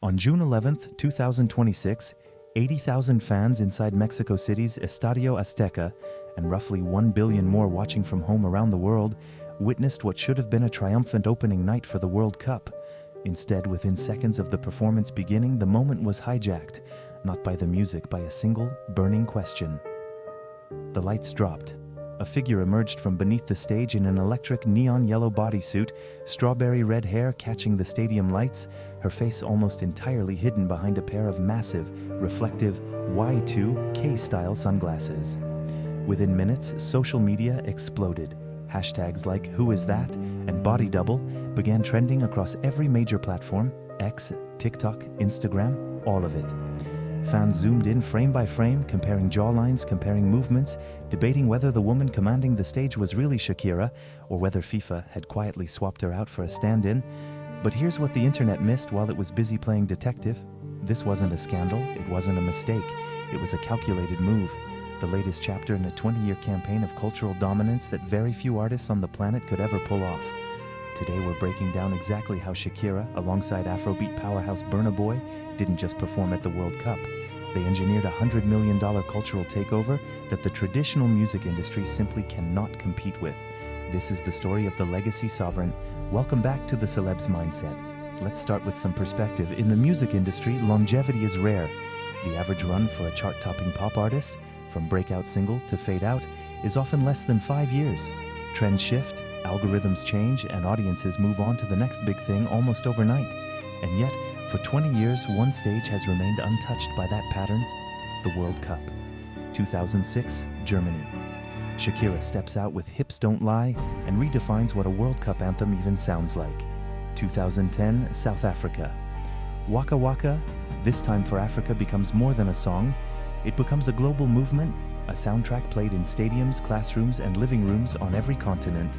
On June 11, 2026, 80,000 fans inside Mexico City's Estadio Azteca, and roughly 1 billion more watching from home around the world, witnessed what should have been a triumphant opening night for the World Cup. Instead, within seconds of the performance beginning, the moment was hijacked, not by the music, by a single, burning question. The lights dropped. A figure emerged from beneath the stage in an electric neon yellow bodysuit, strawberry red hair catching the stadium lights, her face almost entirely hidden behind a pair of massive, reflective Y2K-style sunglasses. Within minutes, social media exploded. Hashtags like "Who is that?" and "Body Double" began trending across every major platform: X, TikTok, Instagram, all of it. Fans zoomed in frame by frame, comparing jawlines, comparing movements, debating whether the woman commanding the stage was really Shakira or whether FIFA had quietly swapped her out for a stand-in. But here's what the internet missed while it was busy playing detective. This wasn't a scandal, it wasn't a mistake, it was a calculated move. The latest chapter in a 20-year campaign of cultural dominance that very few artists on the planet could ever pull off. Today we're breaking down exactly how Shakira, alongside Afrobeat powerhouse Burna Boy, didn't just perform at the World Cup. They engineered a $100 million cultural takeover that the traditional music industry simply cannot compete with. This is the story of the legacy sovereign. Welcome back to the Celebs Mindset. Let's start with some perspective. In the music industry, longevity is rare. The average run for a chart-topping pop artist, from breakout single to fade out, is often less than 5 years. Trends shift, algorithms change, and audiences move on to the next big thing almost overnight. And yet, for 20 years, one stage has remained untouched by that pattern: the World Cup. 2006, Germany. Shakira steps out with "Hips Don't Lie" and redefines what a World Cup anthem even sounds like. 2010, South Africa. Waka Waka, this time for Africa, becomes more than a song. It becomes a global movement, a soundtrack played in stadiums, classrooms, and living rooms on every continent.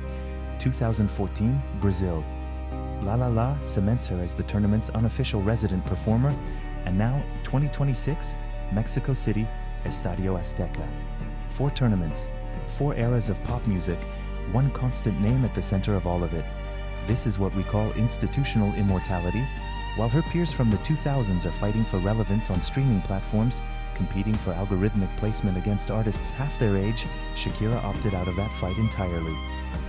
2014, Brazil. La La La cements her as the tournament's unofficial resident performer. And now, 2026, Mexico City, Estadio Azteca. 4 tournaments, 4 eras of pop music, one constant name at the center of all of it. This is what we call institutional immortality. While her peers from the 2000s are fighting for relevance on streaming platforms, competing for algorithmic placement against artists half their age, Shakira opted out of that fight entirely.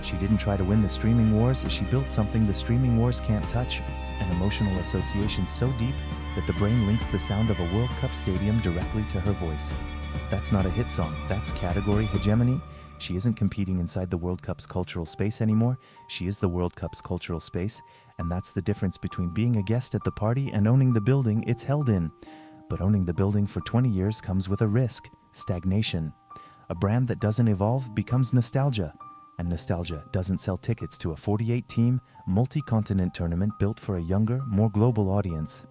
She didn't try to win the streaming wars, she built something the streaming wars can't touch, an emotional association so deep that the brain links the sound of a World Cup stadium directly to her voice. That's not a hit song, that's category hegemony. She isn't competing inside the World Cup's cultural space anymore, she is the World Cup's cultural space, and that's the difference between being a guest at the party and owning the building it's held in. But owning the building for 20 years comes with a risk: stagnation. A brand that doesn't evolve becomes nostalgia, and nostalgia doesn't sell tickets to a 48-team, multi-continent tournament built for a younger, more global audience.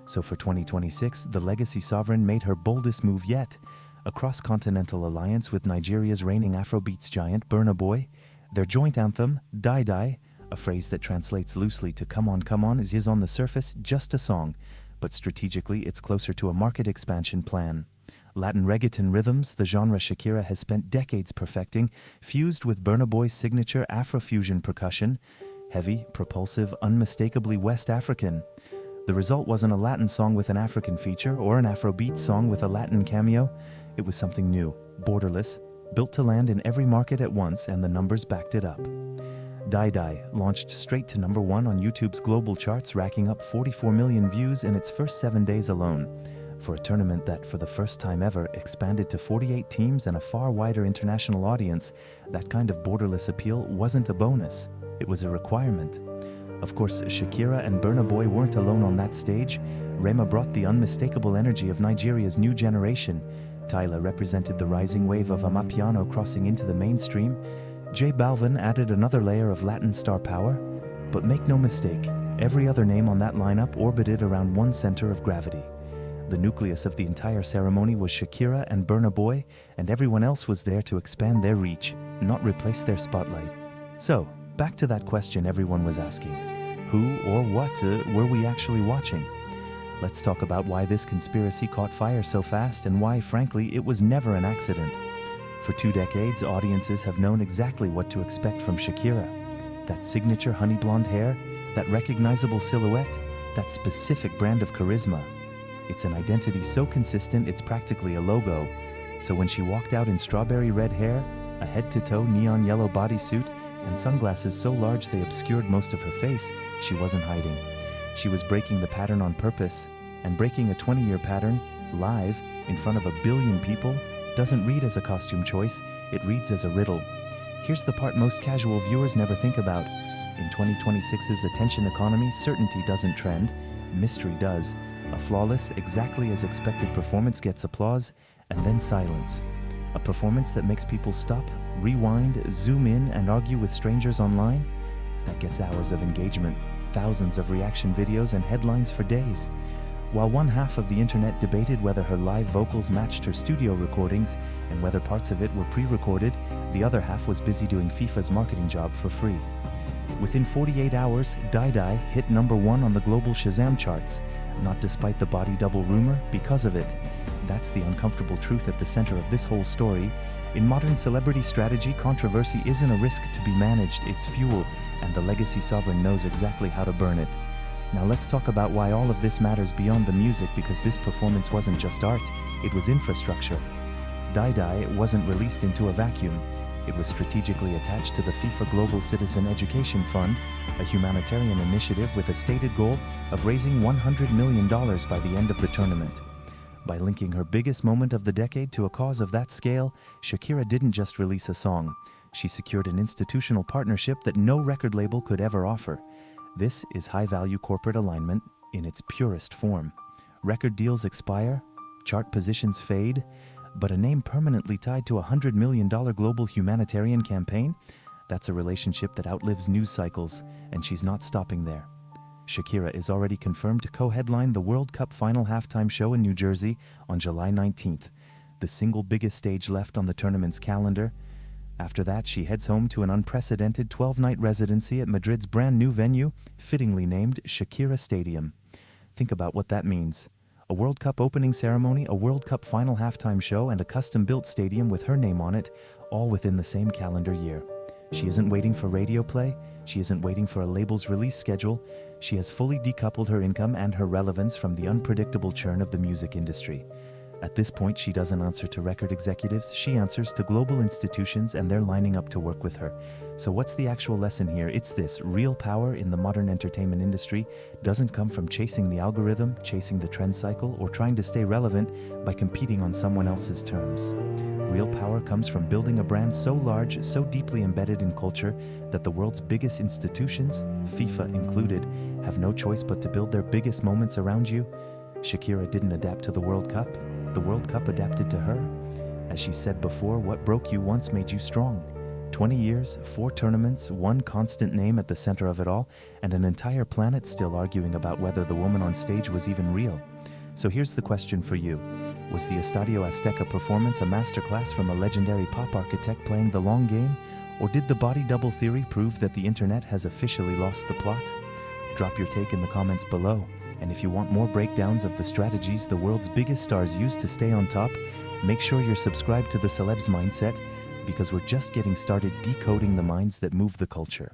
So for 2026, the legacy sovereign made her boldest move yet: a cross-continental alliance with Nigeria's reigning Afrobeats giant Burna Boy. Their joint anthem, Die Die, a phrase that translates loosely to come on, is on the surface just a song, but strategically it's closer to a market expansion plan. Latin reggaeton rhythms, the genre Shakira has spent decades perfecting, fused with Burna Boy's signature Afrofusion percussion, heavy, propulsive, unmistakably West African. The result wasn't a Latin song with an African feature or an Afrobeat song with a Latin cameo. It was something new, borderless, built to land in every market at once, and the numbers backed it up. Die Die launched straight to #1 on YouTube's global charts, racking up 44 million views in its first 7 days alone. For a tournament that, for the first time ever, expanded to 48 teams and a far wider international audience, that kind of borderless appeal wasn't a bonus, it was a requirement. Of course, Shakira and Burna Boy weren't alone on that stage. Rema brought the unmistakable energy of Nigeria's new generation. Tyla represented the rising wave of Amapiano crossing into the mainstream. J Balvin added another layer of Latin star power. But make no mistake, every other name on that lineup orbited around one center of gravity. The nucleus of the entire ceremony was Shakira and Burna Boy, and everyone else was there to expand their reach, not replace their spotlight. So, back to that question everyone was asking. Who or what were we actually watching? Let's talk about why this conspiracy caught fire so fast and why, frankly, it was never an accident. For 2 decades, audiences have known exactly what to expect from Shakira. That signature honey blonde hair, that recognizable silhouette, that specific brand of charisma. It's an identity so consistent it's practically a logo. So when she walked out in strawberry red hair, a head-to-toe neon yellow bodysuit, and sunglasses so large they obscured most of her face, she wasn't hiding. She was breaking the pattern on purpose, and breaking a 20-year pattern, live, in front of 1 billion people, doesn't read as a costume choice, it reads as a riddle. Here's the part most casual viewers never think about. In 2026's attention economy, certainty doesn't trend, mystery does. A flawless, exactly as expected performance gets applause, and then silence. A performance that makes people stop, rewind, zoom in, and argue with strangers online? That gets hours of engagement, thousands of reaction videos, and headlines for days. While one half of the internet debated whether her live vocals matched her studio recordings and whether parts of it were pre-recorded, the other half was busy doing FIFA's marketing job for free. Within 48 hours, Die Die hit #1 on the global Shazam charts, not despite the body double rumor, because of it. That's the uncomfortable truth at the center of this whole story. In modern celebrity strategy, controversy isn't a risk to be managed, it's fuel, and the legacy sovereign knows exactly how to burn it. Now let's talk about why all of this matters beyond the music, because this performance wasn't just art, it was infrastructure. Die Die wasn't released into a vacuum. It was strategically attached to the FIFA Global Citizen Education Fund, a humanitarian initiative with a stated goal of raising $100 million by the end of the tournament. By linking her biggest moment of the decade to a cause of that scale, Shakira didn't just release a song. She secured an institutional partnership that no record label could ever offer. This is high-value corporate alignment in its purest form. Record deals expire, chart positions fade, but a name permanently tied to a $100 million global humanitarian campaign? That's a relationship that outlives news cycles, and she's not stopping there. Shakira is already confirmed to co-headline the World Cup final halftime show in New Jersey on July 19th, the single biggest stage left on the tournament's calendar. After that, she heads home to an unprecedented 12-night residency at Madrid's brand new venue, fittingly named Shakira Stadium. Think about what that means. A World Cup opening ceremony, a World Cup final halftime show, and a custom-built stadium with her name on it, all within the same calendar year. She isn't waiting for radio play. She isn't waiting for a label's release schedule. She has fully decoupled her income and her relevance from the unpredictable churn of the music industry. At this point, she doesn't answer to record executives, she answers to global institutions, and they're lining up to work with her. So what's the actual lesson here? It's this: real power in the modern entertainment industry doesn't come from chasing the algorithm, chasing the trend cycle, or trying to stay relevant by competing on someone else's terms. Real power comes from building a brand so large, so deeply embedded in culture, that the world's biggest institutions, FIFA included, have no choice but to build their biggest moments around you. Shakira didn't adapt to the World Cup. The World Cup adapted to her. As she said before, what broke you once made you strong. 20 years, 4 tournaments, one constant name at the center of it all, and an entire planet still arguing about whether the woman on stage was even real. So here's the question for you. Was the Estadio Azteca performance a masterclass from a legendary pop architect playing the long game? Or did the body double theory prove that the internet has officially lost the plot? Drop your take in the comments below. And if you want more breakdowns of the strategies the world's biggest stars use to stay on top, make sure you're subscribed to the Celebs Mindset, because we're just getting started decoding the minds that move the culture.